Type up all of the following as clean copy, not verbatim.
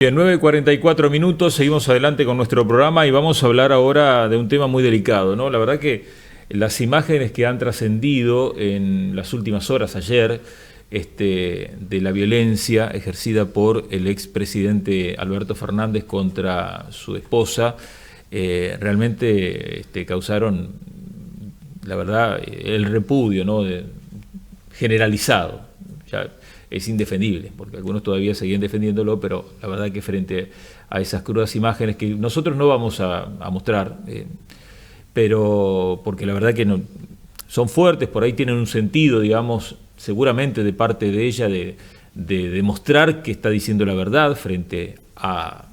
Bien, 9:44 minutos, seguimos adelante con nuestro programa y vamos a hablar ahora de un tema muy delicado, ¿no? La verdad que las imágenes que han trascendido en las últimas horas ayer, de la violencia ejercida por el expresidente Alberto Fernández contra su esposa, realmente causaron, la verdad, el repudio, ¿no? Generalizado. Ya es indefendible, porque algunos todavía seguían defendiéndolo, pero la verdad que frente a esas crudas imágenes que nosotros no vamos a mostrar, pero porque la verdad que no, son fuertes, por ahí tienen un sentido, digamos, seguramente de parte de ella, de demostrar que está diciendo la verdad frente a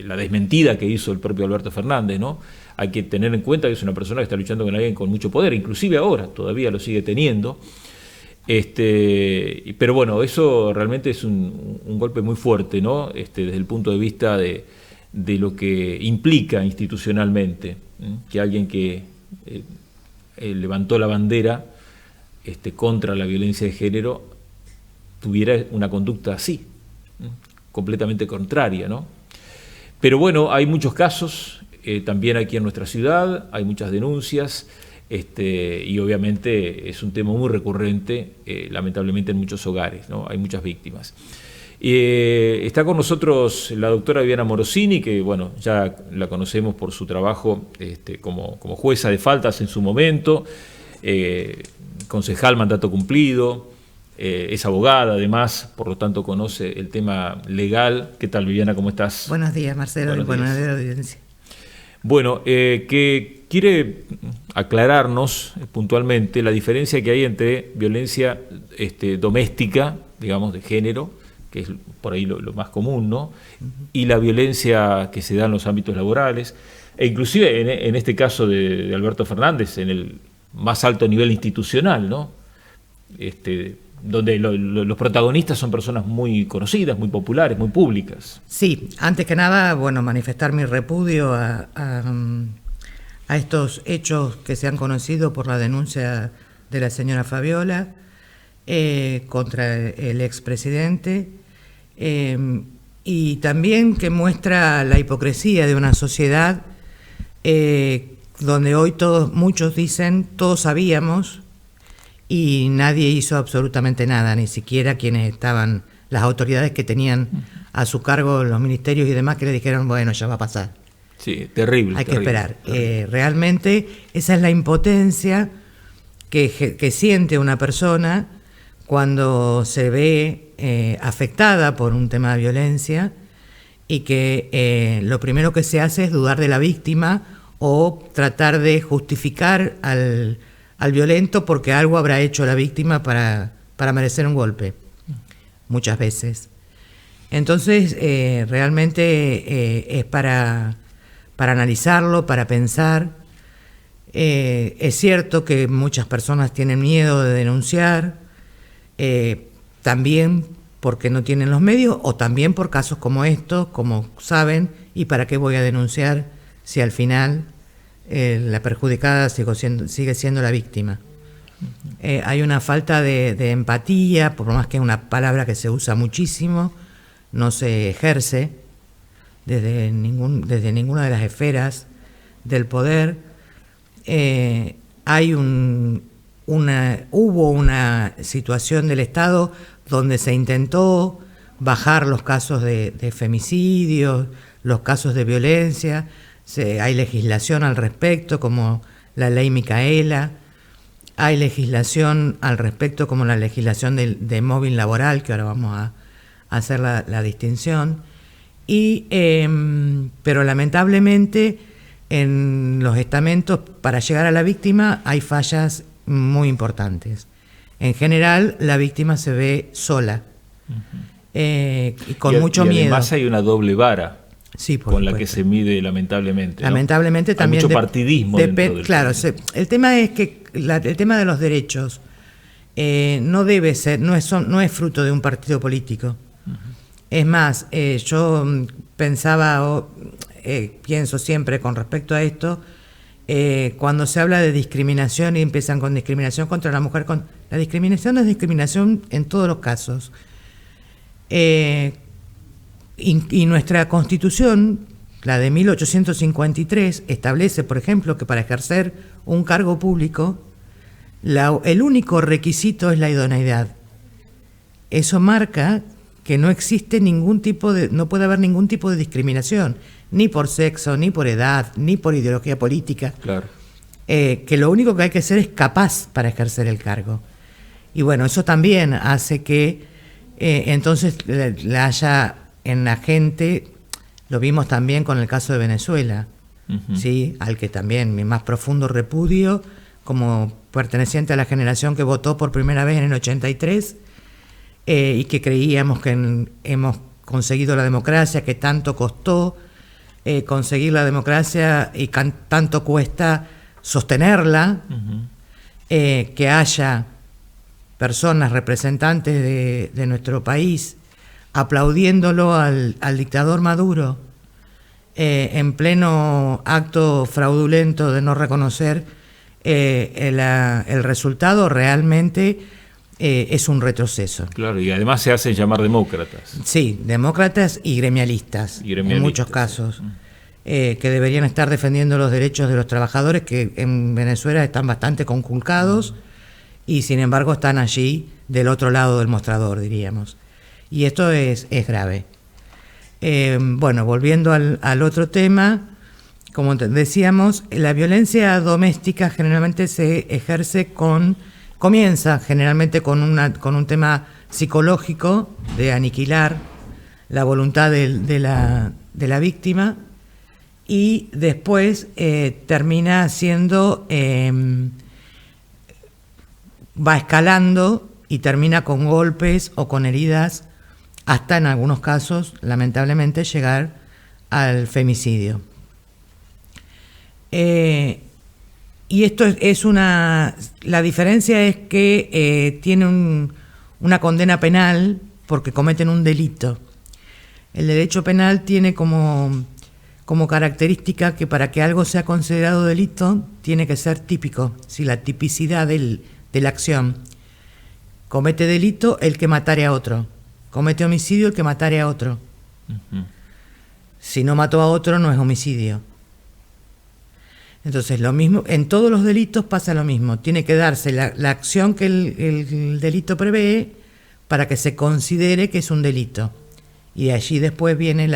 la desmentida que hizo el propio Alberto Fernández, ¿no? Hay que tener en cuenta que es una persona que está luchando con alguien con mucho poder, inclusive ahora todavía lo sigue teniendo. Pero bueno, eso realmente es un golpe muy fuerte, ¿no? Desde el punto de vista de lo que implica institucionalmente, que alguien que levantó la bandera contra la violencia de género tuviera una conducta así, completamente contraria, ¿no? Pero bueno, hay muchos casos, también aquí en nuestra ciudad, hay muchas denuncias. Y obviamente es un tema muy recurrente, lamentablemente en muchos hogares, ¿no? Hay muchas víctimas. Está con nosotros la doctora Viviana Morosini, que bueno, ya la conocemos por su trabajo como jueza de faltas en su momento, concejal mandato cumplido, es abogada además, por lo tanto conoce el tema legal. ¿Qué tal, Viviana? ¿Cómo estás? Buenos días, Marcelo, y buenos días, audiencia. Bueno, que quiere aclararnos puntualmente la diferencia que hay entre violencia doméstica, digamos, de género, que es por ahí lo más común, ¿no? Y la violencia que se da en los ámbitos laborales, e inclusive en este caso de Alberto Fernández, en el más alto nivel institucional, ¿no? Donde los protagonistas son personas muy conocidas, muy populares, muy públicas. Sí, antes que nada, bueno, manifestar mi repudio a estos hechos que se han conocido por la denuncia de la señora Fabiola contra el expresidente, y también que muestra la hipocresía de una sociedad donde hoy muchos dicen, todos sabíamos, y nadie hizo absolutamente nada, ni siquiera quienes estaban, las autoridades que tenían a su cargo los ministerios y demás, que le dijeron, bueno, ya va a pasar. Sí, terrible. Hay que esperar. Realmente esa es la impotencia que siente una persona cuando se ve afectada por un tema de violencia y que lo primero que se hace es dudar de la víctima o tratar de justificar al violento porque algo habrá hecho la víctima para merecer un golpe, muchas veces. Entonces, realmente es para analizarlo, para pensar. Es cierto que muchas personas tienen miedo de denunciar, también porque no tienen los medios o también por casos como estos, como saben, y para qué voy a denunciar si al final la perjudicada sigue siendo la víctima. Hay una falta de empatía, por más que es una palabra que se usa muchísimo, no se ejerce desde ninguna de las esferas del poder. Hubo una situación del Estado donde se intentó bajar los casos de femicidios, los casos de violencia. Hay legislación al respecto, como la ley Micaela. Hay legislación al respecto, como la legislación de móvil laboral, que ahora vamos a hacer la distinción. Pero lamentablemente en los estamentos, para llegar a la víctima, hay fallas muy importantes. En general, la víctima se ve sola, y con mucho miedo. Además hay una doble vara. Sí, con la que se mide lamentablemente. Lamentablemente, ¿no? También hay mucho partidismo dentro del claro, el tema es que el tema de los derechos no debe ser, no es fruto de un partido político. Es más, yo pensaba, pienso siempre con respecto a esto, cuando se habla de discriminación y empiezan con discriminación contra la mujer, la discriminación es discriminación en todos los casos. Y nuestra Constitución, la de 1853, establece, por ejemplo, que para ejercer un cargo público, el único requisito es la idoneidad. Eso marca que no existe no puede haber ningún tipo de discriminación, ni por sexo, ni por edad, ni por ideología política. Claro. Que lo único que hay que ser es capaz para ejercer el cargo. Y bueno, eso también hace que entonces la haya en la gente, lo vimos también con el caso de Venezuela, ¿sí? Al que también mi más profundo repudio, como perteneciente a la generación que votó por primera vez en el 83, y que creíamos que hemos conseguido la democracia, que tanto costó conseguir la democracia y tanto cuesta sostenerla, que haya personas representantes de nuestro país aplaudiéndolo al dictador Maduro en pleno acto fraudulento de no reconocer el resultado, realmente es un retroceso. Claro, y además se hacen llamar demócratas. Sí, demócratas y gremialistas, en muchos casos, sí. Que deberían estar defendiendo los derechos de los trabajadores, que en Venezuela están bastante conculcados y sin embargo están allí del otro lado del mostrador, diríamos. Y esto es grave. Bueno, volviendo al otro tema, como decíamos, la violencia doméstica generalmente se ejerce comienza generalmente con un tema psicológico de aniquilar la voluntad de la víctima, y después termina siendo, va escalando y termina con golpes o con heridas, hasta en algunos casos, lamentablemente, llegar al femicidio. Y esto es la diferencia es que tiene una condena penal porque cometen un delito. El derecho penal tiene como característica que para que algo sea considerado delito tiene que ser típico, si la tipicidad de la acción. Comete delito el que matare a otro, comete homicidio el que matare a otro. Si no mató a otro no es homicidio. Entonces, lo mismo, en todos los delitos pasa lo mismo. Tiene que darse la acción que el delito prevé para que se considere que es un delito. Y de allí después viene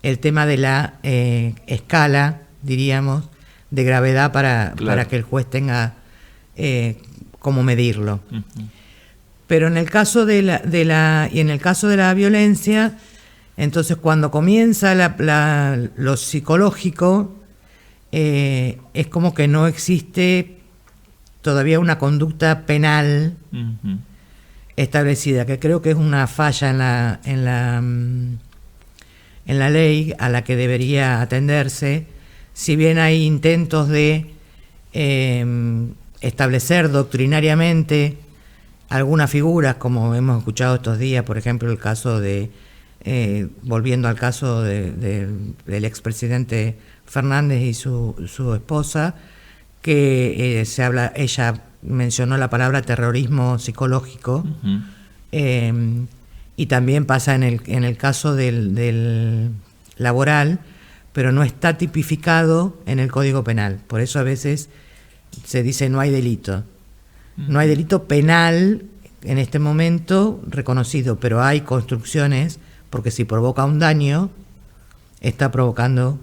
el tema de la escala, diríamos, de gravedad para que el juez tenga cómo medirlo. Pero en el caso y en el caso de la violencia, entonces cuando comienza lo psicológico, es como que no existe todavía una conducta penal establecida, que creo que es una falla en la ley a la que debería atenderse, si bien hay intentos de establecer doctrinariamente algunas figuras, como hemos escuchado estos días, por ejemplo el caso volviendo al caso del expresidente Fernández y su esposa, que ella mencionó la palabra terrorismo psicológico, y también pasa en el caso del laboral, pero no está tipificado en el Código Penal. Por eso a veces se dice no hay delito. No hay delito penal en este momento reconocido, pero hay construcciones, porque si provoca un daño, está provocando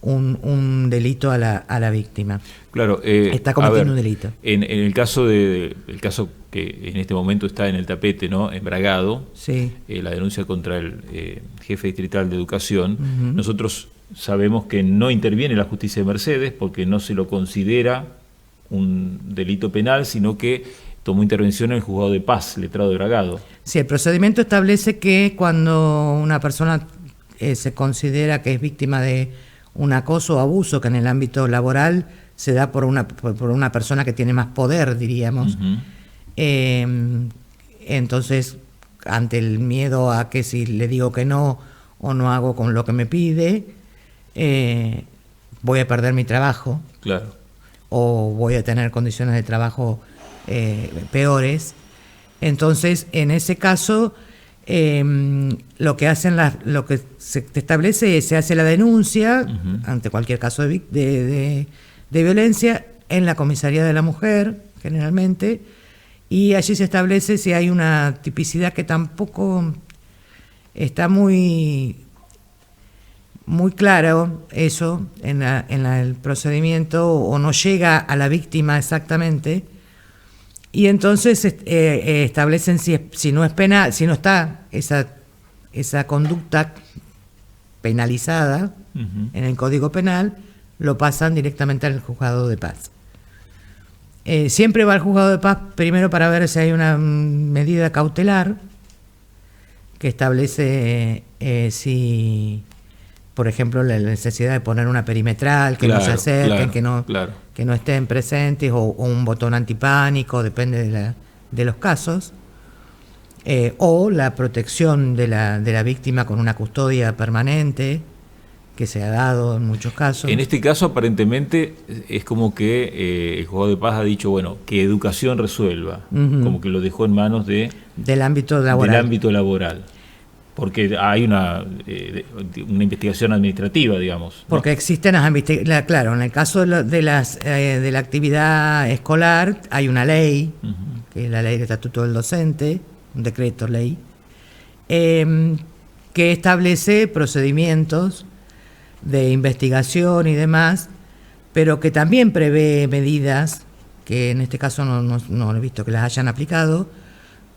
un delito a la víctima. Claro, está cometiendo un delito. En el caso el caso que en este momento está en el tapete, ¿no? En Bragado, sí. La denuncia contra el jefe distrital de educación, nosotros sabemos que no interviene la justicia de Mercedes porque no se lo considera un delito penal, sino que tomó intervención en el juzgado de paz, letrado de Bragado. Sí, el procedimiento establece que cuando una persona se considera que es víctima de un acoso o abuso, que en el ámbito laboral se da por una persona que tiene más poder, diríamos, entonces, ante el miedo a que si le digo que no o no hago con lo que me pide, voy a perder mi trabajo. Claro. O voy a tener condiciones de trabajo peores. Entonces, en ese caso, lo que se establece es, se hace la denuncia ante cualquier caso de violencia en la comisaría de la mujer, generalmente, y allí se establece si hay una tipicidad que tampoco está muy claro eso en el procedimiento, o no llega a la víctima exactamente, y entonces establecen si no es penal, si no está esa conducta penalizada en el Código Penal, lo pasan directamente al juzgado de paz. Siempre va al juzgado de paz primero para ver si hay una medida cautelar que establece si, por ejemplo, la necesidad de poner una perimetral, que no se acerquen, que no estén presentes, o un botón antipánico, depende de los casos, o la protección de la víctima con una custodia permanente, que se ha dado en muchos casos. En este caso, aparentemente, es como que el juzgado de paz ha dicho, bueno, que educación resuelva, como que lo dejó en manos del ámbito laboral. Porque hay una investigación administrativa, digamos, ¿no? Porque existen las investigaciones, claro, en el caso de la actividad escolar hay una ley, que es la ley del Estatuto del Docente, un decreto ley, que establece procedimientos de investigación y demás, pero que también prevé medidas, que en este caso no he visto que las hayan aplicado,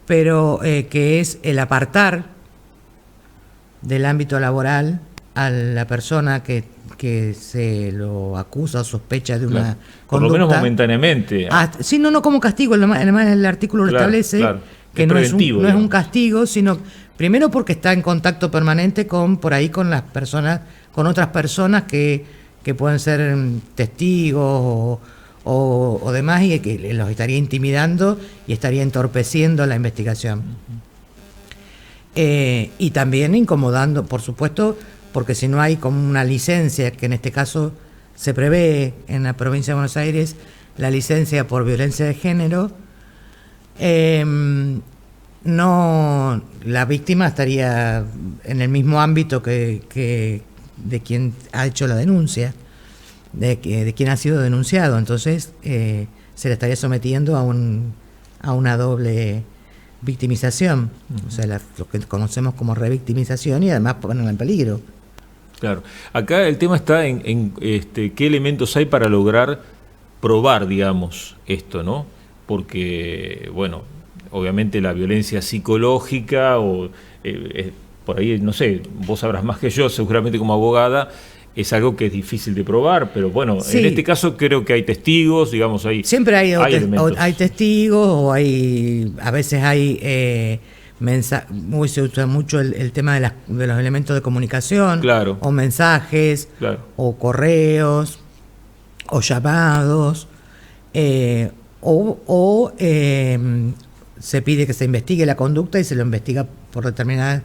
pero que es el apartar del ámbito laboral a la persona que se lo acusa o sospecha de una conducta. Por lo menos momentáneamente. Sí, no como castigo, además el artículo lo establece, que no es un castigo, sino primero porque está en contacto permanente con las personas, con otras personas que pueden ser testigos o demás, y que los estaría intimidando y estaría entorpeciendo la investigación. Y también incomodando, por supuesto, porque si no hay como una licencia, que en este caso se prevé en la provincia de Buenos Aires, la licencia por violencia de género, no, la víctima estaría en el mismo ámbito que de quien ha hecho la denuncia, de quien ha sido denunciado. Entonces se le estaría sometiendo a una doble victimización, o sea, lo que conocemos como revictimización, y además ponerla en peligro. Claro. Acá el tema está en qué elementos hay para lograr probar, digamos, esto, ¿no? Porque, bueno, obviamente la violencia psicológica o por ahí, no sé, vos sabrás más que yo, seguramente como abogada, es algo que es difícil de probar, pero bueno, sí. En este caso creo que hay testigos, digamos, siempre hay testigos, o a veces hay se usa mucho el tema de los elementos de comunicación, claro, o mensajes, claro, o correos, o llamados, se pide que se investigue la conducta y se lo investiga por determinadas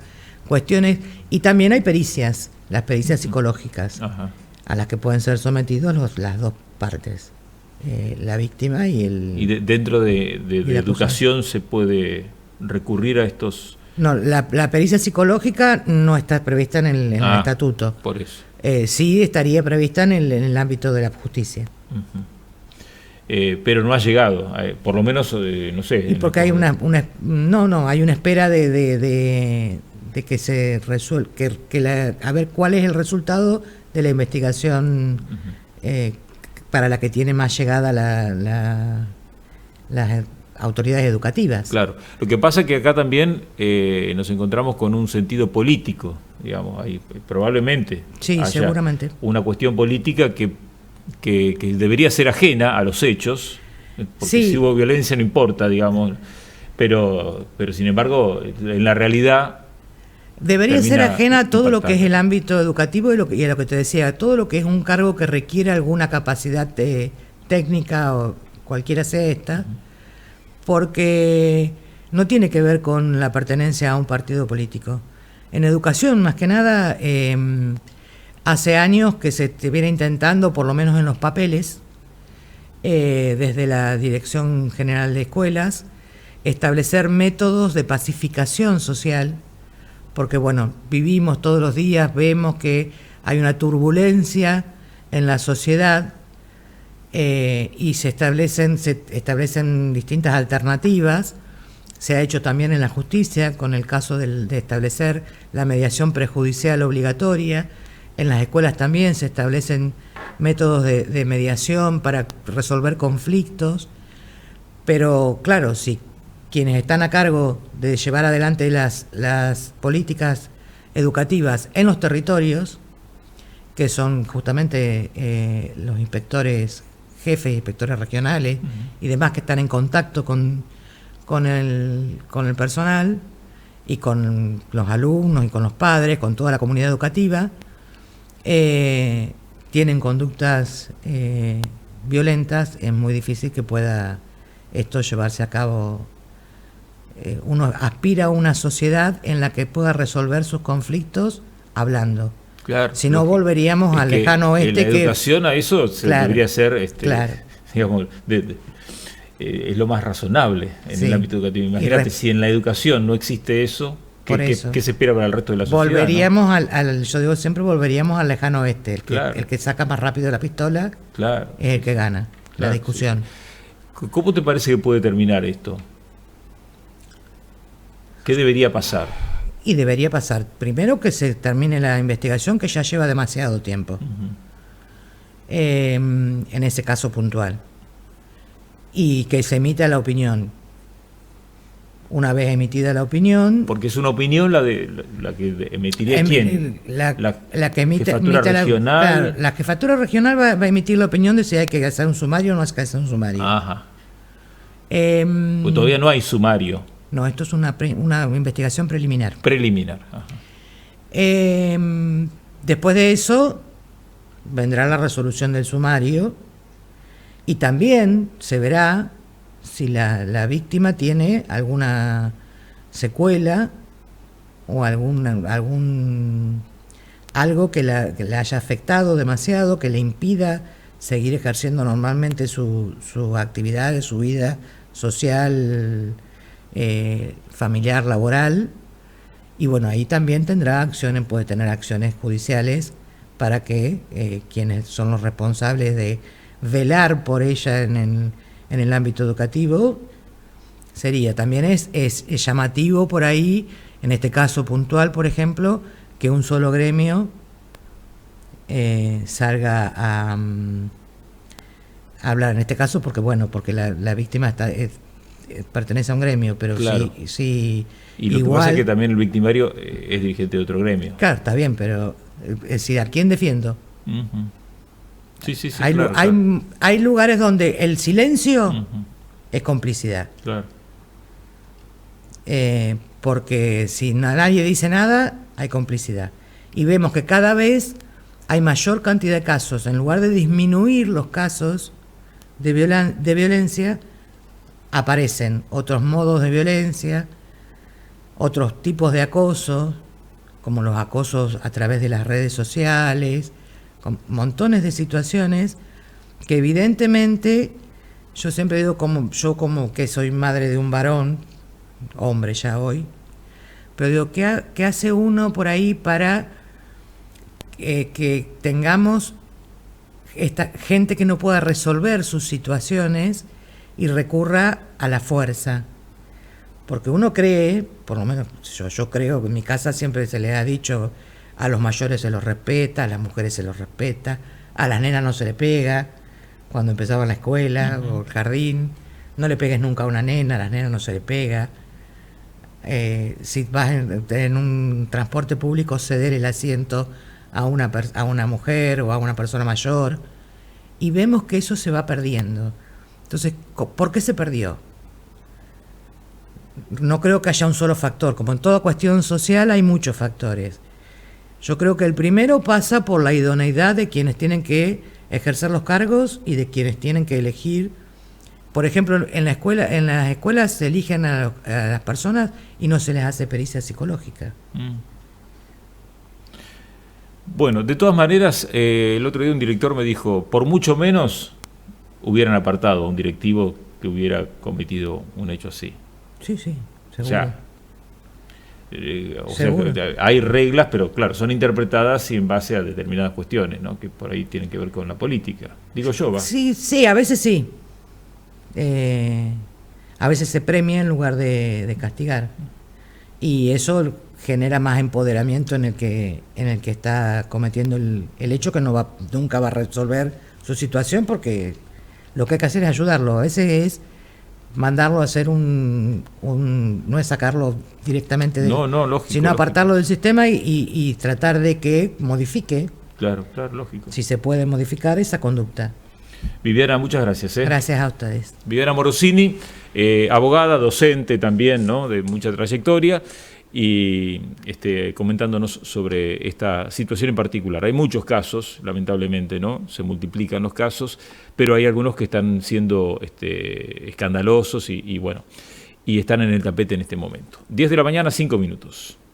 cuestiones, y también hay pericias, las pericias psicológicas, a las que pueden ser sometidos las dos partes, la víctima y el... ¿Y dentro de educación se puede recurrir a estos...? No, la pericia psicológica no está prevista en el estatuto. Por eso. Sí estaría prevista en el ámbito de la justicia. Pero no ha llegado, por lo menos, no sé. Y porque hay hay una espera de que se resuelva, a ver cuál es el resultado de la investigación para la que tiene más llegada las autoridades educativas. Claro, lo que pasa es que acá también nos encontramos con un sentido político, digamos, ahí probablemente haya seguramente una cuestión política que debería ser ajena a los hechos, porque si hubo violencia no importa, digamos, pero sin embargo en la realidad debería ser ajena a todo lo que es el ámbito educativo y a lo que te decía, todo lo que es un cargo que requiere alguna capacidad técnica, o cualquiera sea esta, porque no tiene que ver con la pertenencia a un partido político. En educación, más que nada, hace años que se viene intentando, por lo menos en los papeles, desde la Dirección General de Escuelas, establecer métodos de pacificación social porque bueno, vivimos todos los días, vemos que hay una turbulencia en la sociedad y se establecen distintas alternativas. Se ha hecho también en la justicia con el caso de establecer la mediación prejudicial obligatoria. En las escuelas también se establecen métodos de mediación para resolver conflictos, pero claro, si quienes están a cargo de llevar adelante las políticas educativas en los territorios, que son justamente los inspectores jefes, inspectores regionales y demás que están en contacto con el personal y con los alumnos y con los padres, con toda la comunidad educativa, tienen conductas violentas, es muy difícil que pueda esto llevarse a cabo. Uno aspira a una sociedad en la que pueda resolver sus conflictos hablando. Claro, si no, volveríamos al lejano oeste. La educación a eso debería ser, digamos, es lo más razonable en el ámbito educativo. Imagínate, si en la educación no existe eso, ¿qué se espera para el resto de la sociedad? Volveríamos yo digo siempre, volveríamos al lejano oeste. El que saca más rápido la pistola es el que gana la discusión. Sí. ¿Cómo te parece que puede terminar esto? ¿Qué debería pasar? Y debería pasar, primero, que se termine la investigación, que ya lleva demasiado tiempo, en ese caso puntual, y que se emita la opinión. Una vez emitida la opinión... Porque es una opinión la que emitiría ¿quién? La que emite regional. La jefatura regional va a emitir la opinión de si hay que hacer un sumario o no hay que hacer un sumario. Ajá. Pues todavía no hay sumario. No, esto es una investigación preliminar. Preliminar. Ajá. Después de eso vendrá la resolución del sumario y también se verá si la víctima tiene alguna secuela o algo que le haya afectado demasiado, que le impida seguir ejerciendo normalmente sus actividades, su vida social, familiar, laboral. Y bueno, ahí también puede tener acciones judiciales para que quienes son los responsables de velar por ella en el ámbito educativo, también es llamativo por ahí, en este caso puntual, por ejemplo, que un solo gremio salga a hablar, en este caso porque la víctima pertenece a un gremio, pero claro. sí y lo igual, que pasa es que también el victimario es dirigente de otro gremio. Claro, está bien, pero es decir, ¿a quién defiendo? Uh-huh. Sí, hay lugares donde el silencio es complicidad. Claro. Porque si nadie dice nada, hay complicidad. Y vemos que cada vez hay mayor cantidad de casos. En lugar de disminuir los casos de violencia, aparecen otros modos de violencia, otros tipos de acoso, como los acosos a través de las redes sociales, con montones de situaciones que evidentemente, yo siempre digo, como que soy madre de un varón, hombre ya hoy, pero digo, ¿qué hace uno por ahí para que tengamos esta gente que no pueda resolver sus situaciones y recurra a la fuerza? Porque uno cree, por lo menos yo creo que en mi casa siempre se le ha dicho: a los mayores se los respeta, a las mujeres se los respeta, a las nenas no se le pega. Cuando empezaba la escuela o el jardín, no le pegues nunca a una nena, a las nenas no se le pega. Si vas en un transporte público, ceder el asiento a una mujer o a una persona mayor. Y vemos que eso se va perdiendo. Entonces, ¿por qué se perdió? No creo que haya un solo factor. Como en toda cuestión social hay muchos factores. Yo creo que el primero pasa por la idoneidad de quienes tienen que ejercer los cargos y de quienes tienen que elegir. Por ejemplo, en las escuelas se eligen a las personas y no se les hace pericia psicológica. Bueno, de todas maneras, el otro día un director me dijo, por mucho menos hubieran apartado a un directivo que hubiera cometido un hecho así. Sí, seguro. O sea, O sea, hay reglas, pero claro, son interpretadas en base a determinadas cuestiones, ¿no? Que por ahí tienen que ver con la política. Digo yo, va. Sí, sí, a veces sí. A veces se premia en lugar de castigar. Y eso genera más empoderamiento en el que está cometiendo el hecho, que nunca va a resolver su situación, porque lo que hay que hacer es ayudarlo. A veces es mandarlo a hacer no es sacarlo directamente lógico, sino apartarlo del sistema y tratar de que modifique, claro, lógico, si se puede modificar esa conducta. Viviana, muchas gracias. Gracias a ustedes. Viviana Morosini, abogada, docente también, ¿no? De mucha trayectoria, y comentándonos sobre esta situación en particular. Hay muchos casos, lamentablemente, ¿no? Se multiplican los casos, pero hay algunos que están siendo escandalosos y bueno, y están en el tapete en este momento. 10 de la mañana, 5 minutos.